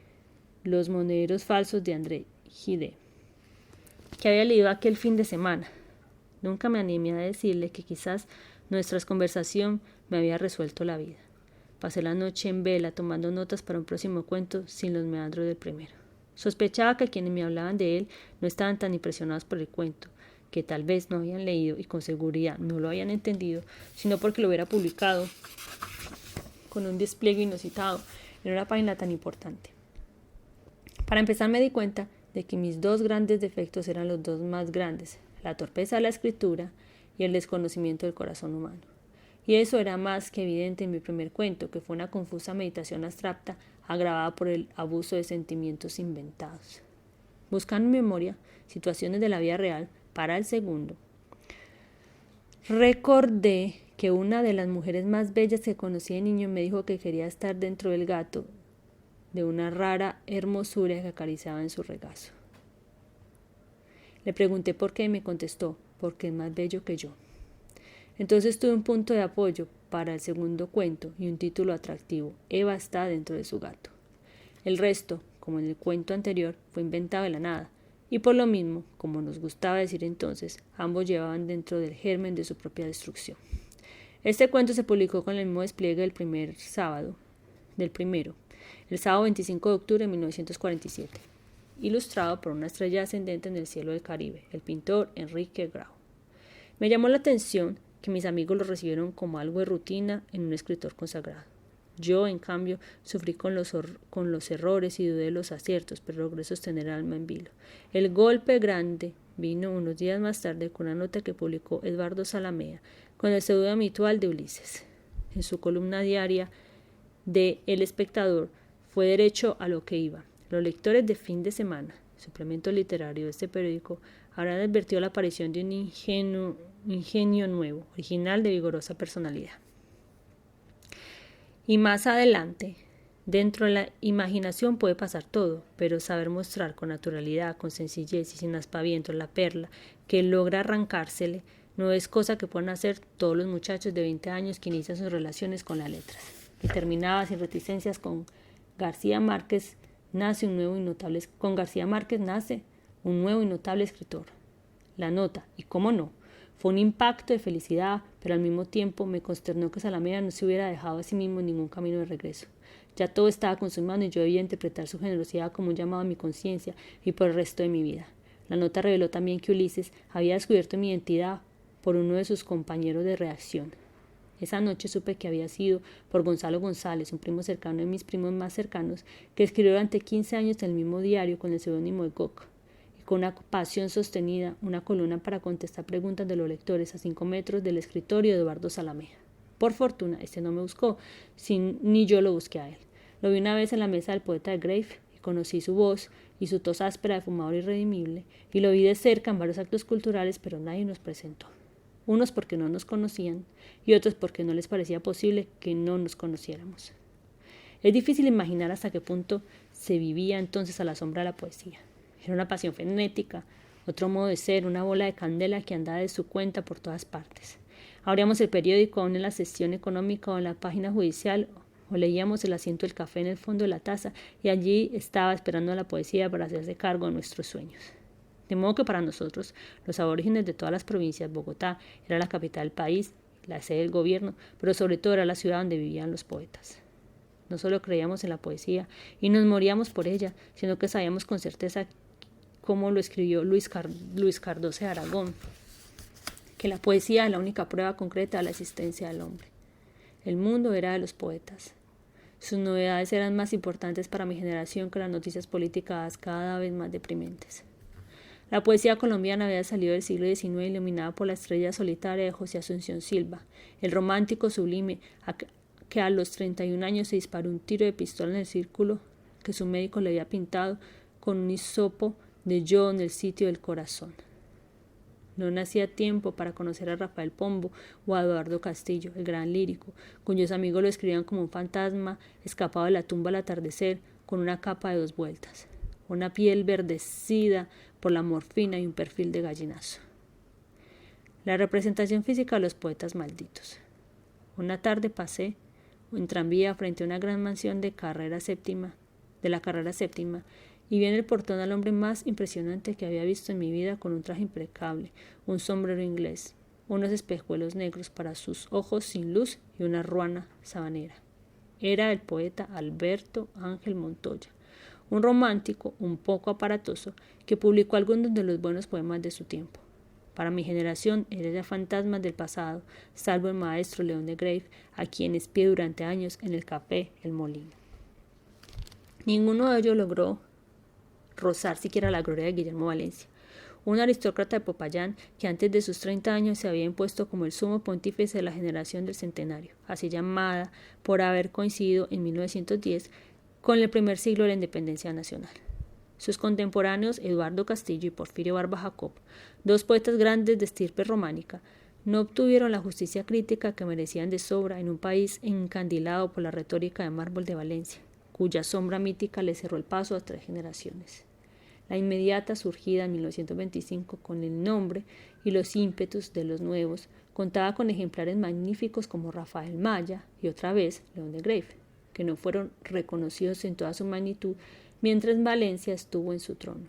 Los monederos falsos de André Gide, que había leído aquel fin de semana. Nunca me animé a decirle que quizás nuestra conversación me había resuelto la vida. Pasé la noche en vela tomando notas para un próximo cuento sin los meandros del primero. Sospechaba que quienes me hablaban de él no estaban tan impresionados por el cuento, que tal vez no habían leído y con seguridad no lo habían entendido, sino porque lo hubiera publicado con un despliegue inusitado en una página tan importante. Para empezar me di cuenta de que mis dos grandes defectos eran los dos más grandes, la torpeza de la escritura y el desconocimiento del corazón humano. Y eso era más que evidente en mi primer cuento, que fue una confusa meditación abstracta agravada por el abuso de sentimientos inventados. Buscando en memoria situaciones de la vida real para el segundo, recordé que una de las mujeres más bellas que conocí de niño me dijo que quería estar dentro del gato de una rara hermosura que acariciaba en su regazo. Le pregunté por qué y me contestó, porque es más bello que yo. Entonces tuve un punto de apoyo para el segundo cuento y un título atractivo. Eva está dentro de su gato. El resto, como en el cuento anterior, fue inventado de la nada, y por lo mismo, como nos gustaba decir entonces, ambos llevaban dentro del germen de su propia destrucción. Este cuento se publicó con el mismo despliegue del primero, el sábado 25 de octubre de 1947, ilustrado por una estrella ascendente en el cielo del Caribe, el pintor Enrique Grau. Me llamó la atención que mis amigos lo recibieron como algo de rutina en un escritor consagrado. Yo, en cambio, sufrí con los errores y dudé de los aciertos, pero logré sostener el alma en vilo. El golpe grande vino unos días más tarde con una nota que publicó Eduardo Zalamea con el seudónimo habitual de Ulises. En su columna diaria de El Espectador fue derecho a lo que iba. Los lectores de fin de semana, suplemento literario de este periódico, habrán advertido la aparición de un ingenio nuevo, original de vigorosa personalidad. Y más adelante, dentro de la imaginación puede pasar todo, pero saber mostrar con naturalidad, con sencillez y sin aspavientos la perla que logra arrancársele no es cosa que puedan hacer todos los muchachos de 20 años que inician sus relaciones con las letras. Y terminaba sin reticencias con García Márquez nace un nuevo y notable escritor. La nota, y cómo no, fue un impacto de felicidad, pero al mismo tiempo me consternó que Zalamea no se hubiera dejado a sí mismo ningún camino de regreso. Ya todo estaba con sus manos y yo debía interpretar su generosidad como un llamado a mi conciencia y por el resto de mi vida. La nota reveló también que Ulises había descubierto mi identidad por uno de sus compañeros de redacción. Esa noche supe que había sido por Gonzalo González, un primo cercano de mis primos más cercanos, que escribió durante 15 años en el mismo diario con el seudónimo de Gok, y con una pasión sostenida, una columna para contestar preguntas de los lectores a 5 metros del escritorio de Eduardo Zalamea. Por fortuna, este no me buscó, ni yo lo busqué a él. Lo vi una vez en la mesa del poeta de Grave, y conocí su voz y su tos áspera de fumador irredimible, y lo vi de cerca en varios actos culturales, pero nadie nos presentó. Unos porque no nos conocían y otros porque no les parecía posible que no nos conociéramos. Es difícil imaginar hasta qué punto se vivía entonces a la sombra de la poesía. Era una pasión frenética, otro modo de ser, una bola de candela que andaba de su cuenta por todas partes. Abríamos el periódico aún en la sección económica o en la página judicial, o leíamos El asiento del café en el fondo de la taza, y allí estaba esperando a la poesía para hacerse cargo de nuestros sueños. De modo que para nosotros, los aborígenes de todas las provincias, Bogotá era la capital del país, la sede del gobierno, pero sobre todo era la ciudad donde vivían los poetas. No solo creíamos en la poesía y nos moríamos por ella, sino que sabíamos con certeza cómo lo escribió Luis Cardoso de Aragón, que la poesía es la única prueba concreta de la existencia del hombre. El mundo era de los poetas. Sus novedades eran más importantes para mi generación que las noticias políticas cada vez más deprimentes. La poesía colombiana había salido del siglo XIX iluminada por la estrella solitaria de José Asunción Silva, el romántico sublime que a los 31 años se disparó un tiro de pistola en el círculo que su médico le había pintado con un hisopo de yo en el sitio del corazón. No nacía tiempo para conocer a Rafael Pombo o a Eduardo Castillo, el gran lírico, cuyos amigos lo escribían como un fantasma escapado de la tumba al atardecer con una capa de 2 vueltas, una piel verdecida por la morfina y un perfil de gallinazo. La representación física de los poetas malditos. Una tarde pasé en tranvía frente a una gran mansión de la carrera séptima, y vi en el portón al hombre más impresionante que había visto en mi vida, con un traje impecable, un sombrero inglés, unos espejuelos negros para sus ojos sin luz y una ruana sabanera. Era el poeta Alberto Ángel Montoya, un romántico un poco aparatoso que publicó algunos de los buenos poemas de su tiempo. Para mi generación era ya fantasmas del pasado, salvo el maestro León de Grave, a quien espié durante años en el café El Molino. Ninguno de ellos logró rozar siquiera la gloria de Guillermo Valencia, un aristócrata de Popayán que antes de sus 30 años se había impuesto como el sumo pontífice de la generación del centenario, así llamada por haber coincidido en 1910 con el primer siglo de la independencia nacional. Sus contemporáneos, Eduardo Castillo y Porfirio Barba Jacob, 2 poetas grandes de estirpe románica, no obtuvieron la justicia crítica que merecían de sobra en un país encandilado por la retórica de mármol de Valencia, cuya sombra mítica le cerró el paso a 3 generaciones. La inmediata, surgida en 1925 con el nombre y los ímpetus de los nuevos, contaba con ejemplares magníficos como Rafael Maya y otra vez León de Grave, que no fueron reconocidos en toda su magnitud mientras Valencia estuvo en su trono.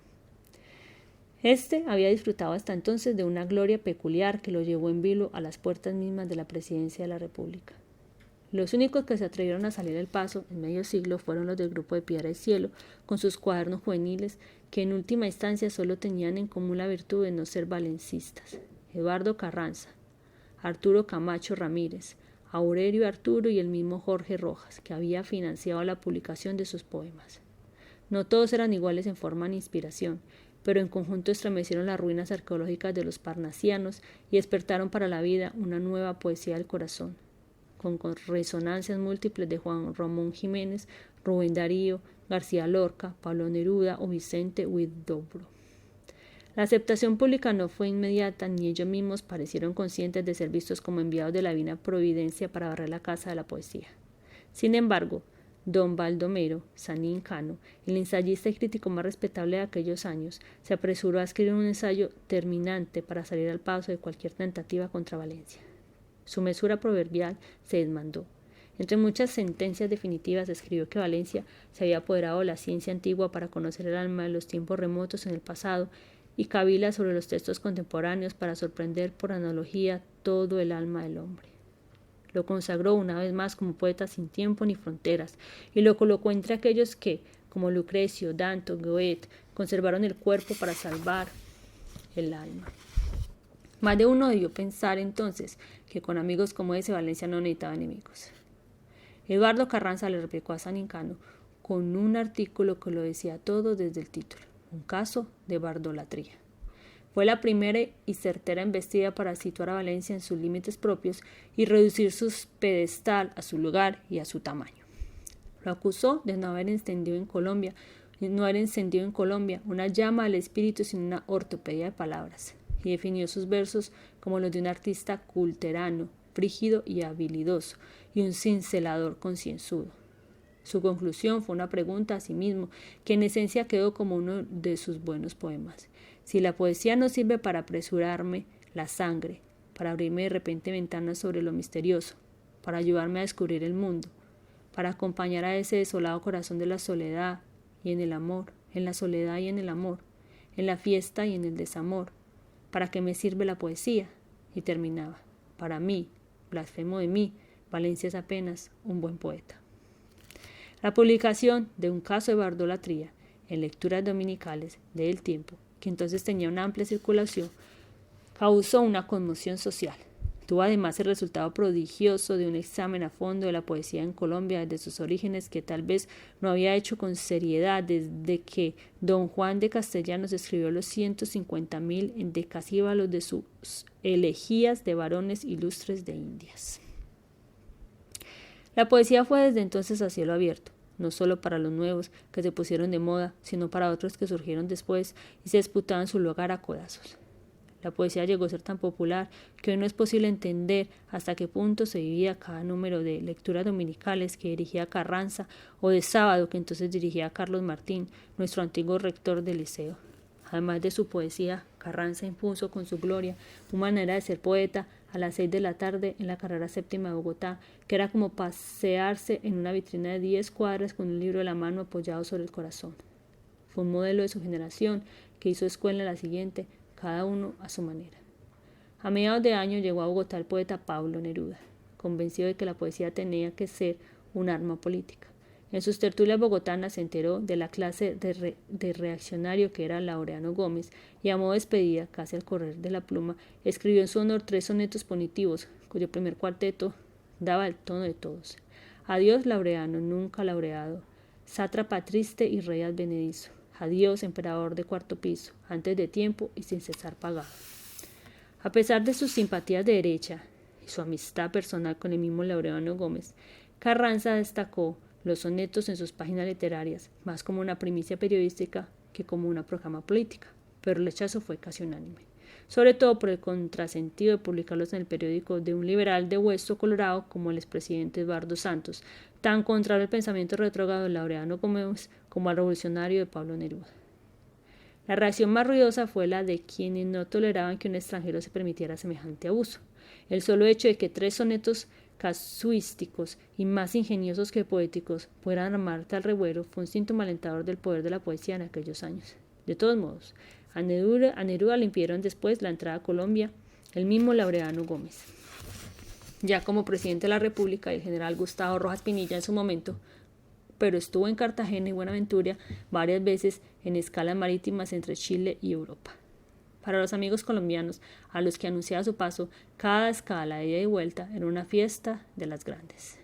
Este había disfrutado hasta entonces de una gloria peculiar que lo llevó en vilo a las puertas mismas de la presidencia de la República. Los únicos que se atrevieron a salir al paso en medio siglo fueron los del grupo de Piedra y Cielo, con sus cuadernos juveniles, que en última instancia solo tenían en común la virtud de no ser valencistas. Eduardo Carranza, Arturo Camacho Ramírez, Aurelio Arturo y el mismo Jorge Rojas, que había financiado la publicación de sus poemas. No todos eran iguales en forma ni inspiración, pero en conjunto estremecieron las ruinas arqueológicas de los parnasianos y despertaron para la vida una nueva poesía del corazón, con resonancias múltiples de Juan Ramón Jiménez, Rubén Darío, García Lorca, Pablo Neruda o Vicente Huidobro. La aceptación pública no fue inmediata, ni ellos mismos parecieron conscientes de ser vistos como enviados de la divina providencia para barrer la casa de la poesía. Sin embargo, don Baldomero Sanín Cano, el ensayista y crítico más respetable de aquellos años, se apresuró a escribir un ensayo terminante para salir al paso de cualquier tentativa contra Valencia. Su mesura proverbial se desmandó. Entre muchas sentencias definitivas escribió que Valencia se había apoderado de la ciencia antigua para conocer el alma de los tiempos remotos en el pasado y cavila sobre los textos contemporáneos para sorprender por analogía todo el alma del hombre. Lo consagró una vez más como poeta sin tiempo ni fronteras y lo colocó entre aquellos que, como Lucrecio, Danto, Goethe, conservaron el cuerpo para salvar el alma. Más de uno debió pensar entonces que con amigos como ese Valencia no necesitaba enemigos. Eduardo Carranza le replicó a Sanín Cano con un artículo que lo decía todo desde el título, un caso de bardolatría. Fue la primera y certera embestida para situar a Valencia en sus límites propios y reducir su pedestal a su lugar y a su tamaño. Lo acusó de no haber encendido en Colombia una llama al espíritu sin una ortopedia de palabras, y definió sus versos como los de un artista culterano, frígido y habilidoso, y un cincelador concienzudo. Su conclusión fue una pregunta a sí mismo, que en esencia quedó como uno de sus buenos poemas. Si la poesía no sirve para apresurarme la sangre, para abrirme de repente ventanas sobre lo misterioso, para ayudarme a descubrir el mundo, para acompañar a ese desolado corazón de la soledad y en el amor, en la soledad y en el amor, en la fiesta y en el desamor. ¿Para qué me sirve la poesía? Y terminaba, para mí, blasfemo de mí, Valencia es apenas un buen poeta. La publicación de un caso de bardolatría en lecturas dominicales de El Tiempo, que entonces tenía una amplia circulación, causó una conmoción social. Tuvo además el resultado prodigioso de un examen a fondo de la poesía en Colombia desde sus orígenes que tal vez no había hecho con seriedad desde que don Juan de Castellanos escribió los 150.000 endecasílabos de sus elegías de varones ilustres de Indias. La poesía fue desde entonces a cielo abierto, no solo para los nuevos que se pusieron de moda, sino para otros que surgieron después y se disputaban su lugar a codazos. La poesía llegó a ser tan popular que hoy no es posible entender hasta qué punto se vivía cada número de lecturas dominicales que dirigía Carranza o de sábado que entonces dirigía Carlos Martín, nuestro antiguo rector del liceo. Además de su poesía, Carranza impuso con su gloria una manera de ser poeta a las 6 de la tarde en la carrera séptima de Bogotá, que era como pasearse en una vitrina de 10 cuadras con un libro de la mano apoyado sobre el corazón. Fue un modelo de su generación que hizo escuela en la siguiente, cada uno a su manera. A mediados de año llegó a Bogotá el poeta Pablo Neruda, convencido de que la poesía tenía que ser un arma política. En sus tertulias bogotanas se enteró de la clase de reaccionario que era Laureano Gómez y a modo de despedida, casi al correr de la pluma, escribió en su honor 3 sonetos punitivos, cuyo primer cuarteto daba el tono de todos. Adiós, Laureano, nunca laureado, sátrapa triste y rey advenedizo. Adiós, emperador de cuarto piso, antes de tiempo y sin cesar pagado. A pesar de sus simpatías de derecha y su amistad personal con el mismo Laureano Gómez, Carranza destacó los sonetos en sus páginas literarias, más como una primicia periodística que como una proclama política, pero el rechazo fue casi unánime, sobre todo por el contrasentido de publicarlos en el periódico de un liberal de hueso colorado como el expresidente Eduardo Santos, tan contrario al pensamiento retrógrado de Laureano Gómez como al revolucionario de Pablo Neruda. La reacción más ruidosa fue la de quienes no toleraban que un extranjero se permitiera semejante abuso. El solo hecho de que 3 sonetos casuísticos y más ingeniosos que poéticos puedan armar tal revuelo fue un síntoma alentador del poder de la poesía en aquellos años. De todos modos, a Neruda le impidieron después la entrada a Colombia el mismo Laureano Gómez. Ya como presidente de la República y el general Gustavo Rojas Pinilla en su momento, pero estuvo en Cartagena y Buenaventura varias veces en escalas marítimas entre Chile y Europa. Para los amigos colombianos, a los que anunciaba su paso, cada escala de ida y vuelta era una fiesta de las grandes.